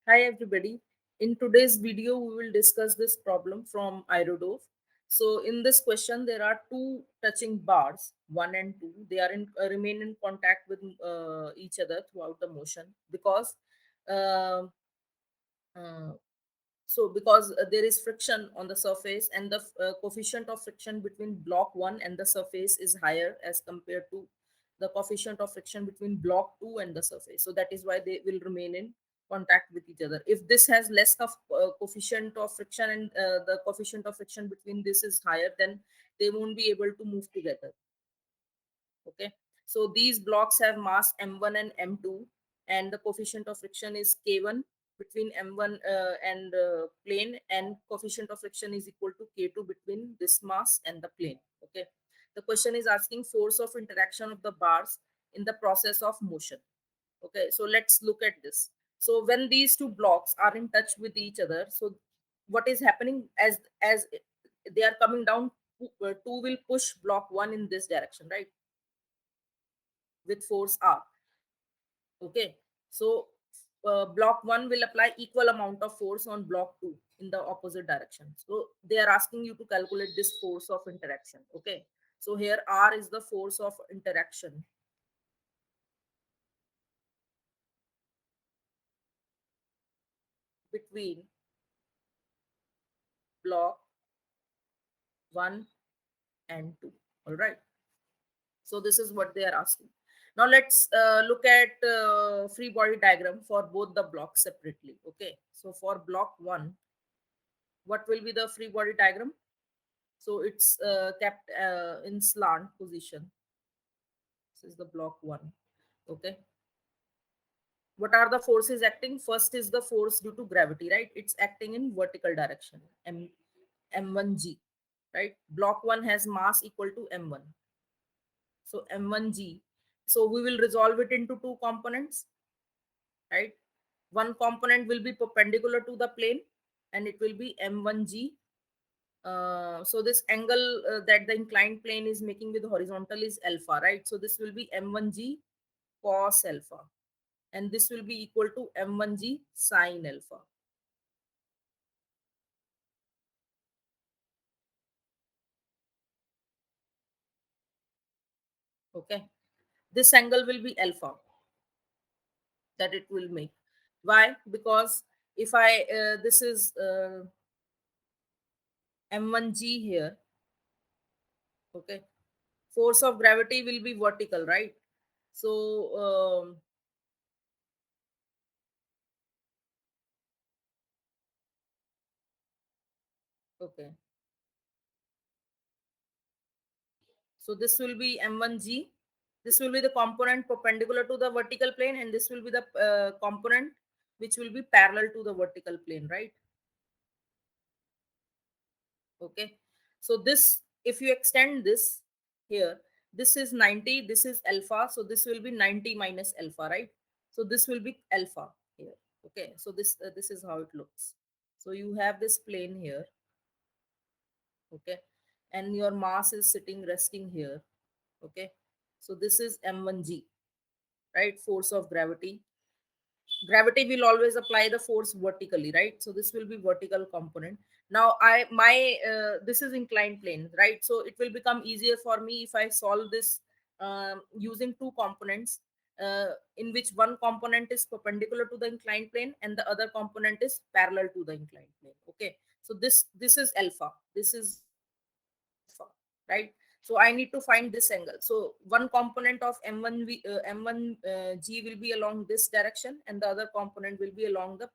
Hi everybody. In today's video, we will discuss this problem from Irodov. So in this question, there are two touching bars, 1 and 2. They are remain in contact with each other throughout the motion because uh, uh, there is friction on the surface and the coefficient of friction between block 1 and the surface is higher as compared to the coefficient of friction between block 2 and the surface, so that is why they will remain in contact with each other. If this has less of coefficient of friction and the coefficient of friction between this is higher, then they won't be able to move together. Okay, so these blocks have mass m1 and m2, and the coefficient of friction is k1 between m1 and plane, and coefficient of friction is equal to k2 between this mass and the plane. Okay, the question is asking force of interaction of the bars in the process of motion. Okay, so let's look at this. So when these two blocks are in touch with each other, so what is happening as they are coming down, two will push block one in this direction, right, with force R. Okay, so block 1 will apply equal amount of force on block 2 in the opposite direction. So they are asking you to calculate this force of interaction. Okay, so here R is the force of interaction between block 1 and 2. All right, so this is what they are asking. Now let's look at free body diagram for both the blocks separately. Okay, so for block 1, what will be the free body diagram? So it's kept in slant position. This is the block 1. Okay, what are the forces acting? First is the force due to gravity, right? It's acting in vertical direction, m1g, right? Block 1 has mass equal to m1, so m1g. So we will resolve it into two components, right? One component will be perpendicular to the plane, and it will be m1g. So this angle that the inclined plane is making with horizontal is alpha, right? So this will be m1g cos alpha, and this will be equal to m1g sin alpha. Okay, this angle will be alpha that it will make. Why? Because if I this is m1g here. Okay, force of gravity will be vertical, right? So okay, so this will be m1g. This will be the component perpendicular to the vertical plane, and this will be the component which will be parallel to the vertical plane, right? Okay, so this, if you extend this here, this is 90, this is alpha, so this will be 90 minus alpha, right? So this will be alpha here. Okay, so this is how it looks. So you have this plane here. Okay, and your mass is sitting resting here. Okay, so this is m1g, right? Force of gravity. Gravity will always apply the force vertically, right? So this will be vertical component. Now I my this is inclined plane, right? So it will become easier for me if I solve this using two components, in which one component is perpendicular to the inclined plane and the other component is parallel to the inclined plane. Okay, so this is alpha, this is alpha, right? So I need to find this angle. So one component of m1g will be along this direction, and the other component will be along the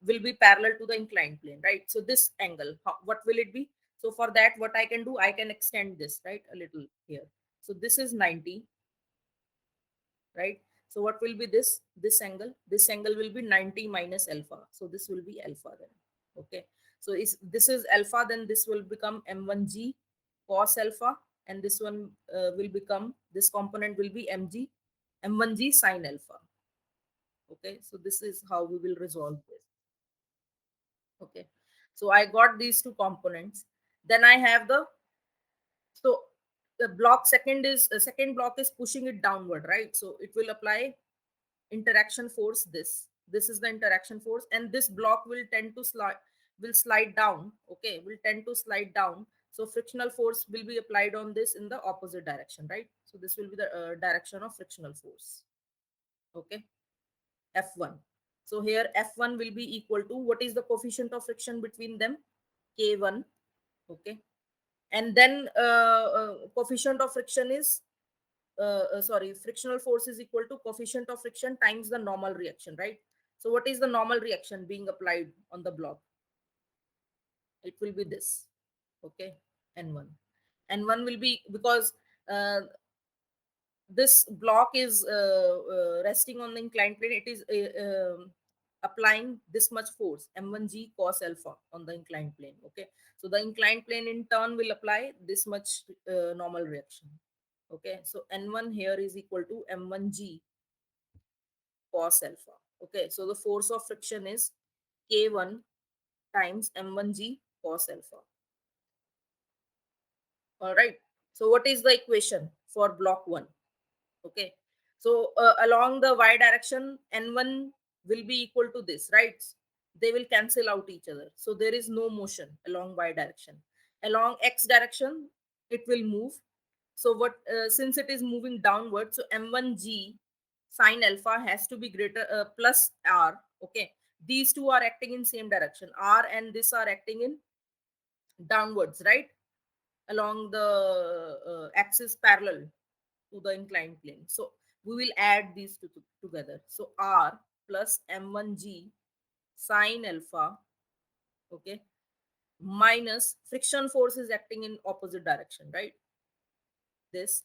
will be parallel to the inclined plane, right? So this angle, what will it be? So for that, what I can do, I can extend this, right, a little here. So this is 90, right? So what will be this angle? This angle will be 90 minus alpha. So this will be alpha then. Okay. So is this is alpha, then this will become m1g cos alpha, and this one will become, this component will be m1g sin alpha. Okay. So this is how we will resolve this. Okay. So I got these two components. Then I have the, so the block second is second block is pushing it downward, right? So it will apply interaction force, this This is the interaction force, and this block will tend to slide down. Okay, will tend to slide down. So frictional force will be applied on this in the opposite direction, right? So this will be the direction of frictional force. Okay, F1. So here F1 will be equal to, what is the coefficient of friction between them? K1. Okay, and then coefficient of friction is sorry, frictional force is equal to coefficient of friction times the normal reaction, right? So what is the normal reaction being applied on the block? It will be this. Okay, N1. N1 will be, because uh, this block is resting on the inclined plane, it is applying this much force, m1g cos alpha, on the inclined plane. Okay, so the inclined plane in turn will apply this much normal reaction. Okay, so n1 here is equal to m1g cos alpha. Okay, so the force of friction is k1 times m1g cos alpha. All right, so what is the equation for block 1? Okay, so along the y direction, n1 will be equal to this, right? They will cancel out each other, so there is no motion along y direction. Along x direction, it will move. So what, since it is moving downward, so m1g sine alpha has to be greater, plus r. Okay, these two are acting in same direction, r and this are acting in downwards, right, along the axis parallel to the inclined plane. So we will add these two together. So r plus m1g sine alpha, okay, minus friction force is acting in opposite direction, right? This,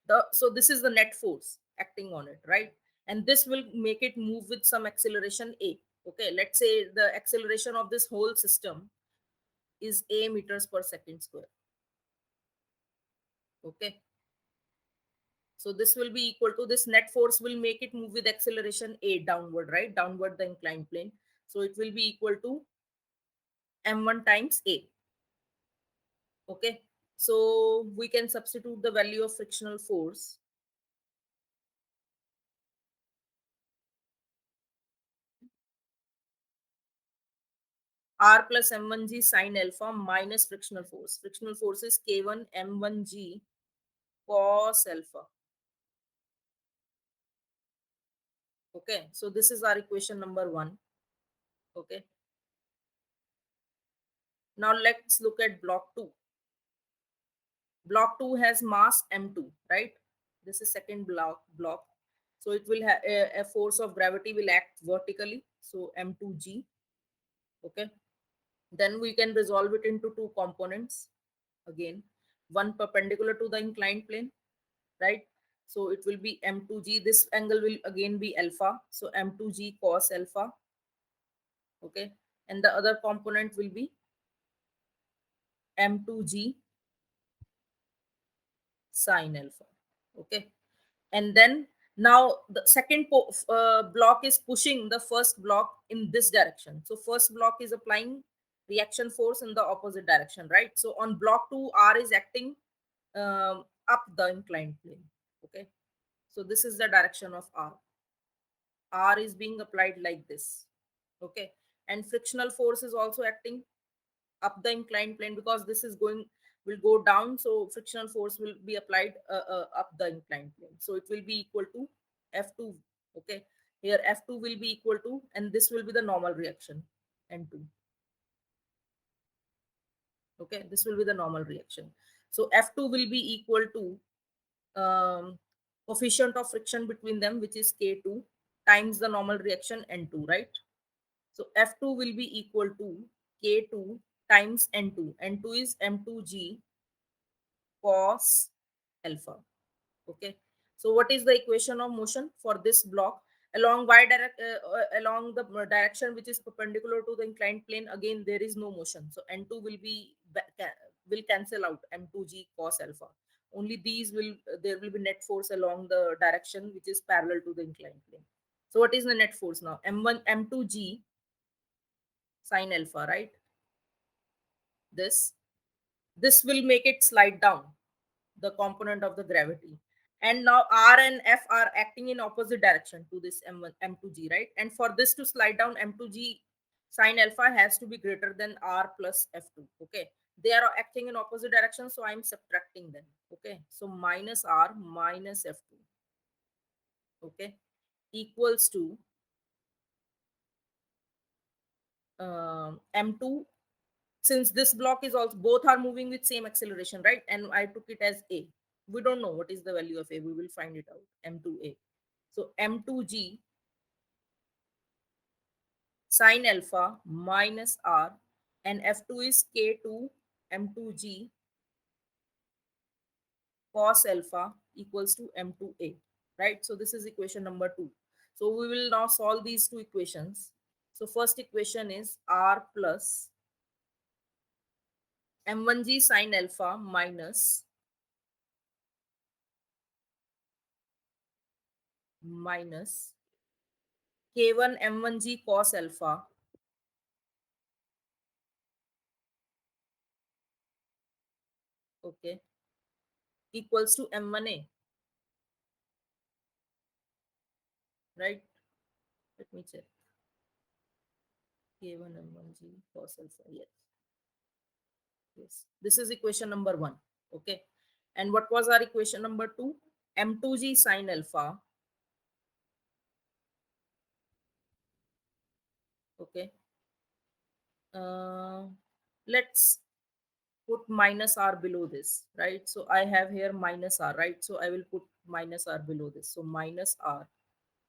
the, so this is the net force acting on it, right? And this will make it move with some acceleration a. Okay, let's say the acceleration of this whole system is a meters per second square. Okay, so this will be equal to, this net force will make it move with acceleration a downward, right? Downward the inclined plane. So it will be equal to m1 times a. Okay. So we can substitute the value of frictional force. R plus m1g sine alpha minus frictional force. Frictional force is k1 m1g cos alpha. Okay. So this is our equation number 1. Okay. Now let's look at block 2. Block 2 has mass m2, right? This is second block. So it will have a force of gravity will act vertically, so m2g. Okay, then we can resolve it into two components again, one perpendicular to the inclined plane, right? So it will be m2g, this angle will again be alpha, so m2g cos alpha. Okay, and the other component will be m2g sin alpha. Okay, and then now the second block is pushing the first block in this direction. So first block is applying reaction force in the opposite direction, right? So on block 2, r is acting up the inclined plane. Okay, so this is the direction of r is being applied like this. Okay, and frictional force is also acting up the inclined plane, because this is going, will go down, so frictional force will be applied up the inclined plane. So it will be equal to f2. Okay, here f2 will be equal to, and this will be the normal reaction, n2. Okay, this will be the normal reaction. So f2 will be equal to coefficient of friction between them, which is k2, times the normal reaction n2, right? So f2 will be equal to k2 times n2. N2 is m2g cos alpha. Okay, so what is the equation of motion for this block along along the direction which is perpendicular to the inclined plane? Again, there is no motion, so n2 will be will cancel out m2g cos alpha. Only these will, there will be net force along the direction which is parallel to the inclined plane. So what is the net force now? m1 m2g sin alpha, right? This will make it slide down, the component of the gravity, And now R and F are acting in opposite direction to this M1 M2G, right? And for this to slide down, M2G sine alpha has to be greater than R plus F2. Okay, they are acting in opposite direction, so I'm subtracting them. Okay, so minus R minus F2, okay, equals to M2. Since this block is also, both are moving with same acceleration, right? And I took it as A. We don't know what is the value of A. We will find it out. M2A. So M2G sine alpha minus R, and F2 is K2 M2G cos alpha equals to M2A, right? So this is equation number 2. So we will now solve these two equations. So first equation is R plus M1G sine alpha minus K1 M1G cos alpha, okay, equals to M1A, right? Let me check. K1 M1G cos alpha, yes. Yes, this is equation number 1. Okay, and what was our equation number 2? M2G sine alpha. Okay, uh, let's put minus R below this, right? So I have here minus R, right? So I will put minus R below this. So minus R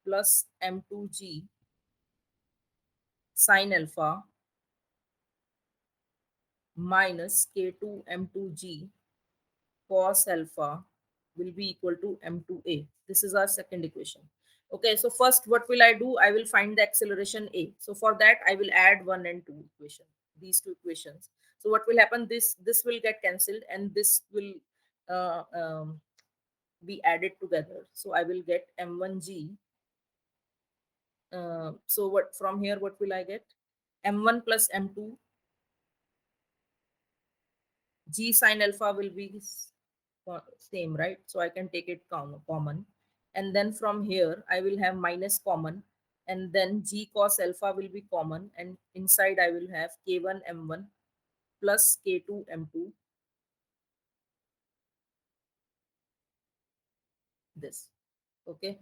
plus M2G sine alpha minus K2 M2G cos alpha will be equal to M2A. This is our second equation. Okay, so first what will I do? I will find the acceleration A. So for that I will add 1 and 2 equation, these two equations. So what will happen? This will get cancelled and this will uh, um, be added together. So I will get M1G. So what from here? What will I get? M1 plus M2 G sine alpha will be same, right? So I can take it common. And then from here, I will have minus common. And then G cos alpha will be common. And inside, I will have K1 M1 plus K2 M2, this. Okay.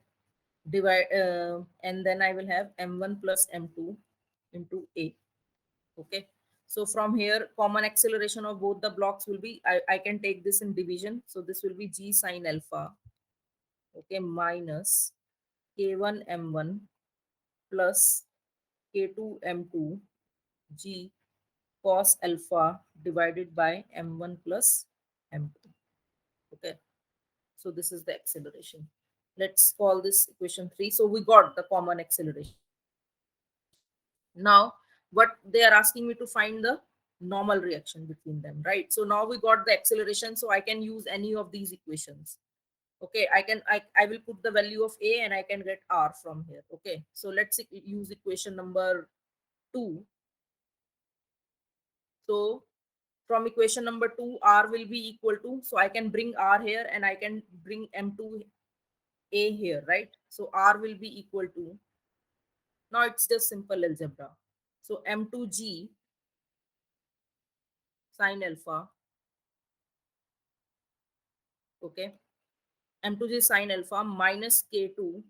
Divide, and then I will have M1 plus M2 into A. Okay. So from here, common acceleration of both the blocks will be, I can take this in division. So this will be G sine alpha, okay, minus K1 M1 plus K2 M2 G cos alpha divided by M1 plus M2. Okay, so this is the acceleration. Let's call this equation 3. So we got the common acceleration. Now, what they are asking me to find the normal reaction between them, right? So now we got the acceleration, so I can use any of these equations. Okay, I will put the value of A and I can get R from here. Okay, so let's use equation number 2. So from equation number 2, R will be equal to, so I can bring R here and I can bring M2A here, right? So R will be equal to, now it's just simple algebra. So M2G sine alpha, okay, M2G sine alpha minus K2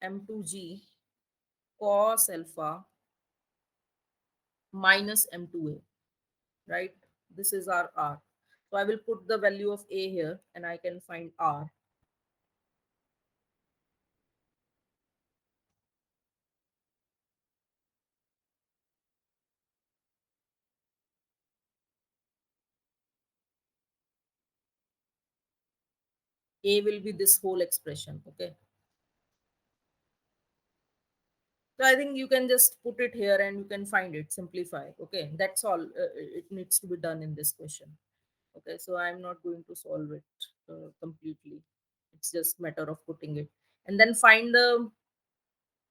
M2G cos alpha minus M2A, right? This is our R. So I will put the value of A here and I can find R. A will be this whole expression, okay? So I think you can just put it here and you can find it, simplify. Okay, that's all it needs to be done in this question. Okay, so I'm not going to solve it completely. It's just matter of putting it. And then find the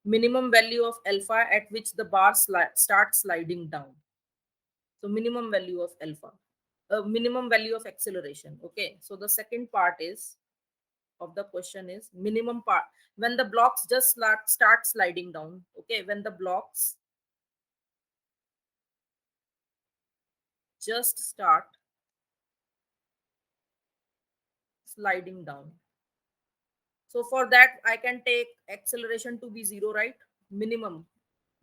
minimum value of alpha at which the bar starts sliding down. So minimum value of alpha. minimum value of acceleration. Okay, so the second part is of the question is minimum part when the blocks just start sliding down. Okay, when the blocks just start sliding down. So for that, I can take acceleration to be zero, right? Minimum.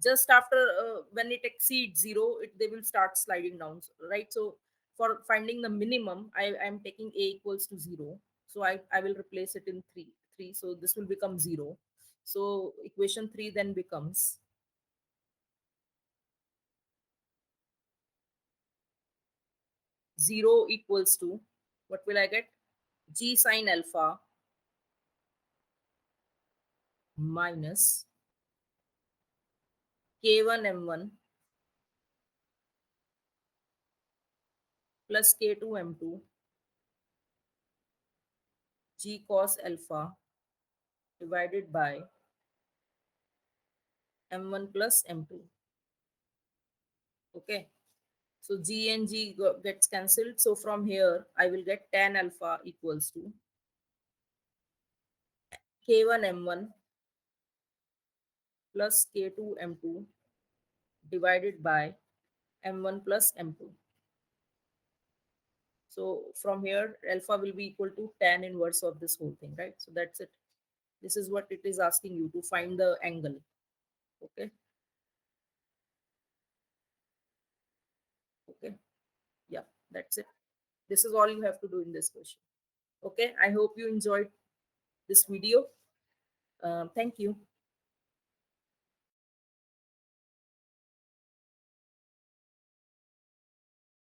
Just after when it exceeds zero, they will start sliding down, right? So for finding the minimum, I am taking a equals to zero. So I will replace it in three. So this will become zero. So equation three then becomes zero equals to what will I get? G sine alpha minus K1 M1 plus K2 M2 G cos alpha divided by M1 plus M2. Okay. So G and G gets cancelled. So from here, I will get tan alpha equals to K1 M1 plus K2 M2 divided by M1 plus M2. So from here, alpha will be equal to tan inverse of this whole thing, right? So that's it. This is what it is asking you to find the angle. Okay. Okay. Yeah, that's it. This is all you have to do in this question. Okay. I hope you enjoyed this video. Thank you.